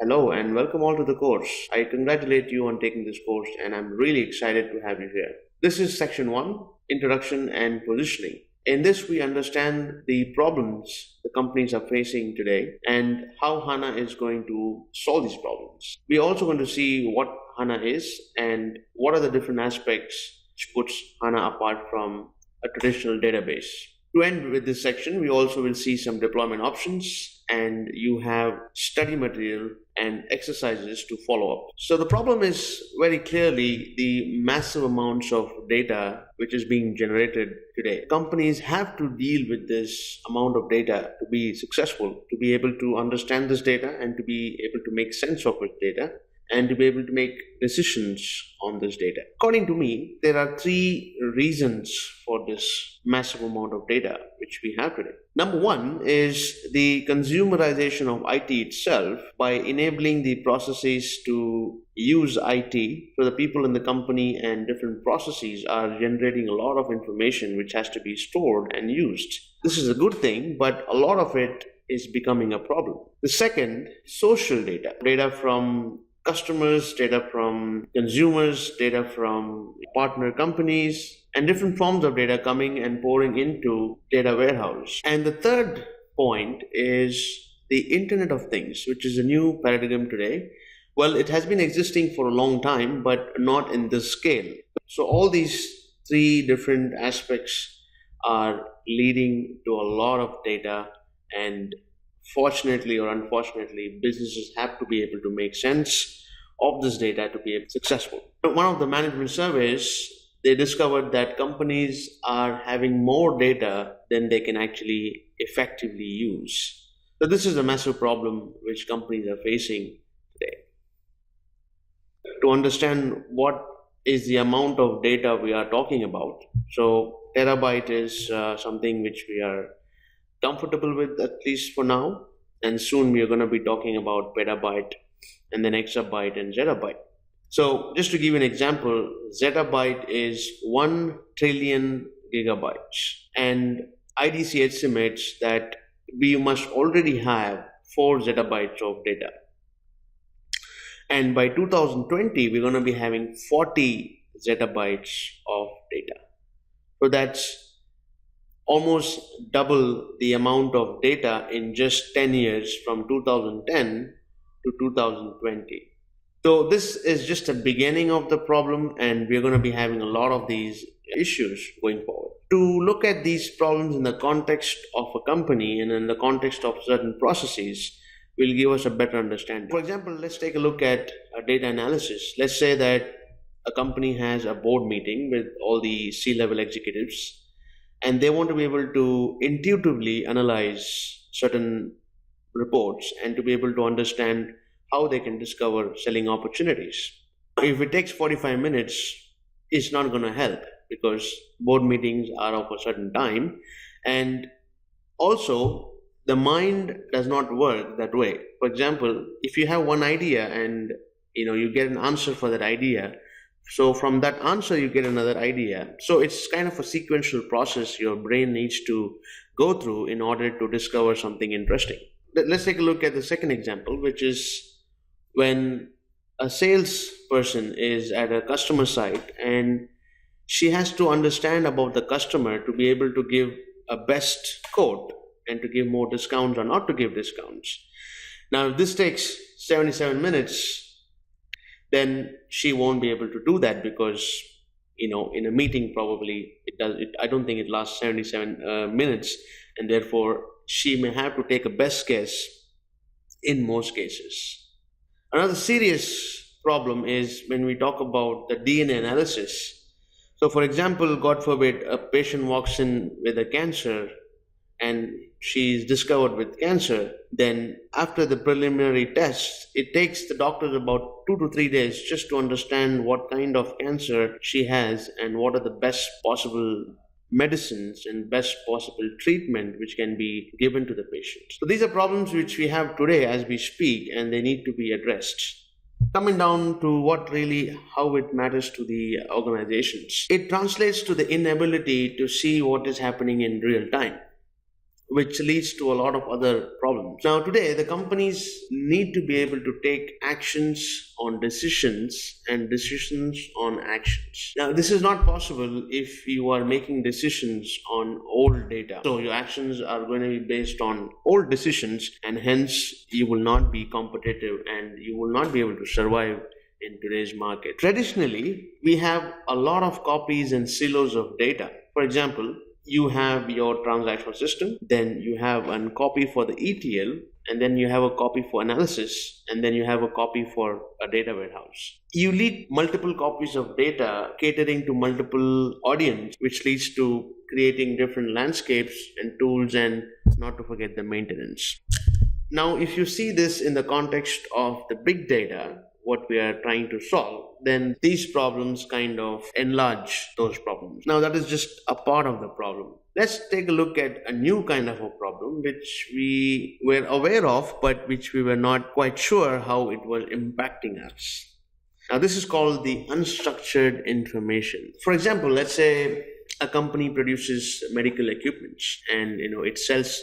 Hello and welcome all to the course. I congratulate you on taking this course and I'm really excited to have you here. This is section 1, Introduction and Positioning. In this, we understand the problems the companies are facing today and how HANA is going to solve these problems. We're also going to see what HANA is and what are the different aspects which puts HANA apart from a traditional database. To end with this section, we also will see some deployment options and you have study material and exercises to follow up. So the problem is very clearly the massive amounts of data which is being generated today. Companies have to deal with this amount of data to be successful, to be able to understand this data and to be able to make sense of this data and to be able to make decisions on this data. According to me, there are three reasons for this massive amount of data which we have today. Number one is the consumerization of IT itself by enabling the processes to use IT. So the people in the company and different processes are generating a lot of information which has to be stored and used. This is a good thing, but a lot of it is becoming a problem. The second, social data from customers, data from consumers, data from partner companies, and different forms of data coming and pouring into data warehouse. And the third point is the Internet of Things, which is a new paradigm today. Well, it has been existing for a long time, but not in this scale. So all these three different aspects are leading to a lot of data, and fortunately or unfortunately, businesses have to be able to make sense of this data to be successful. One of the management surveys, they discovered that companies are having more data than they can actually effectively use. So this is a massive problem which companies are facing today. To understand what is the amount of data we are talking about, so terabyte is something which we are comfortable with, at least for now, and soon we are going to be talking about petabyte and then exabyte and zettabyte. So just to give you an example, zettabyte is 1 trillion gigabytes, and IDC estimates that we must already have 4 zettabytes of data, and by 2020 we're going to be having 40 zettabytes of data. So that's almost double the amount of data in just 10 years, from 2010 to 2020. So this is just the beginning of the problem, and we're going to be having a lot of these issues going forward. To look at these problems in the context of a company and in the context of certain processes will give us a better understanding. For example, let's take a look at data analysis. Let's say that a company has a board meeting with all the C-level executives, and they want to be able to intuitively analyze certain reports and to be able to understand how they can discover selling opportunities. If it takes 45 minutes, it's not going to help because board meetings are of a certain time, and also the mind does not work that way. For example, if you have one idea and you get an answer for that idea, so from that answer you get another idea. So it's kind of a sequential process your brain needs to go through in order to discover something interesting. Let's take a look at the second example, which is when a salesperson is at a customer site and she has to understand about the customer to be able to give a best quote and to give more discounts or not to give discounts. Now, if this takes 77 minutes, then she won't be able to do that because in a meeting probably I don't think it lasts 77 minutes, and therefore she may have to take a best guess in most cases. Another serious problem is when we talk about the DNA analysis. So for example, God forbid, a patient walks in with a cancer and she's discovered with cancer, then after the preliminary tests, it takes the doctors about 2 to 3 days just to understand what kind of cancer she has and what are the best possible medicines and best possible treatment which can be given to the patient. So these are problems which we have today as we speak, and they need to be addressed. Coming down to how it matters to the organizations, it translates to the inability to see what is happening in real time. which leads to a lot of other problems. Now, today, the companies need to be able to take actions on decisions and decisions on actions. Now, this is not possible if you are making decisions on old data. So, your actions are going to be based on old decisions, and hence, you will not be competitive and you will not be able to survive in today's market. Traditionally, we have a lot of copies and silos of data. For example, you have your transactional system, then you have a copy for the ETL, and then you have a copy for analysis, and then you have a copy for a data warehouse. You need multiple copies of data catering to multiple audience, which leads to creating different landscapes and tools, and not to forget the maintenance. Now, if you see this in the context of the big data, what we are trying to solve, then these problems kind of enlarge those problems. Now, that is just a part of the problem. Let's take a look at a new kind of a problem which we were aware of, but which we were not quite sure how it was impacting us. Now, this is called the unstructured information. For example, let's say a company produces medical equipment and it sells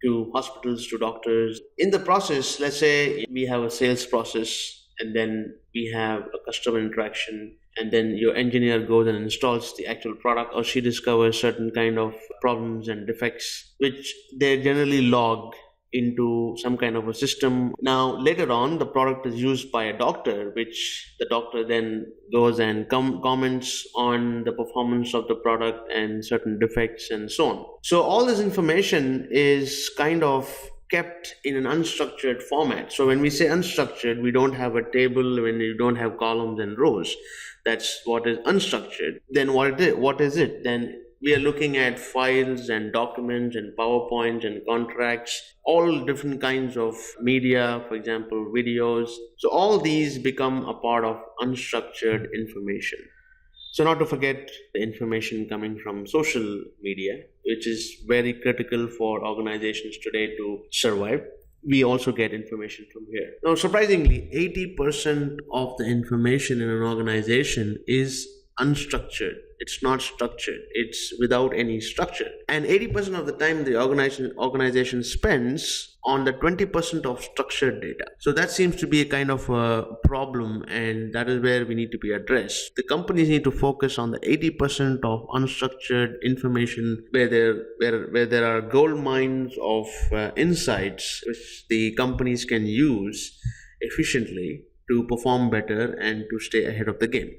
to hospitals, to doctors. In the process, let's say we have a sales process, and then we have a customer interaction, and then your engineer goes and installs the actual product, or she discovers certain kind of problems and defects, which they generally log into some kind of a system. Now, later on, the product is used by a doctor, which the doctor then goes and comments on the performance of the product and certain defects and so on. So all this information is kind of kept in an unstructured format. So when we say unstructured, we don't have a table, when you don't have columns and rows. That's what is unstructured. Then what is it? Then we are looking at files and documents and PowerPoints and contracts, all different kinds of media, for example, videos. So all these become a part of unstructured information. So not to forget the information coming from social media, which is very critical for organizations today to survive. We also get information from here. Now, surprisingly, 80% of the information in an organization is unstructured. It's not structured. It's without any structure. And 80% of the time the organization spends on the 20% of structured data. So that seems to be a kind of a problem, and that is where we need to be addressed. The companies need to focus on the 80% of unstructured information where there are gold mines of insights which the companies can use efficiently to perform better and to stay ahead of the game.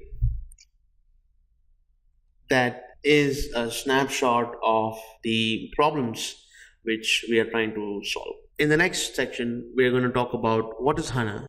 That is a snapshot of the problems which we are trying to solve. In the next section, we are going to talk about what is HANA,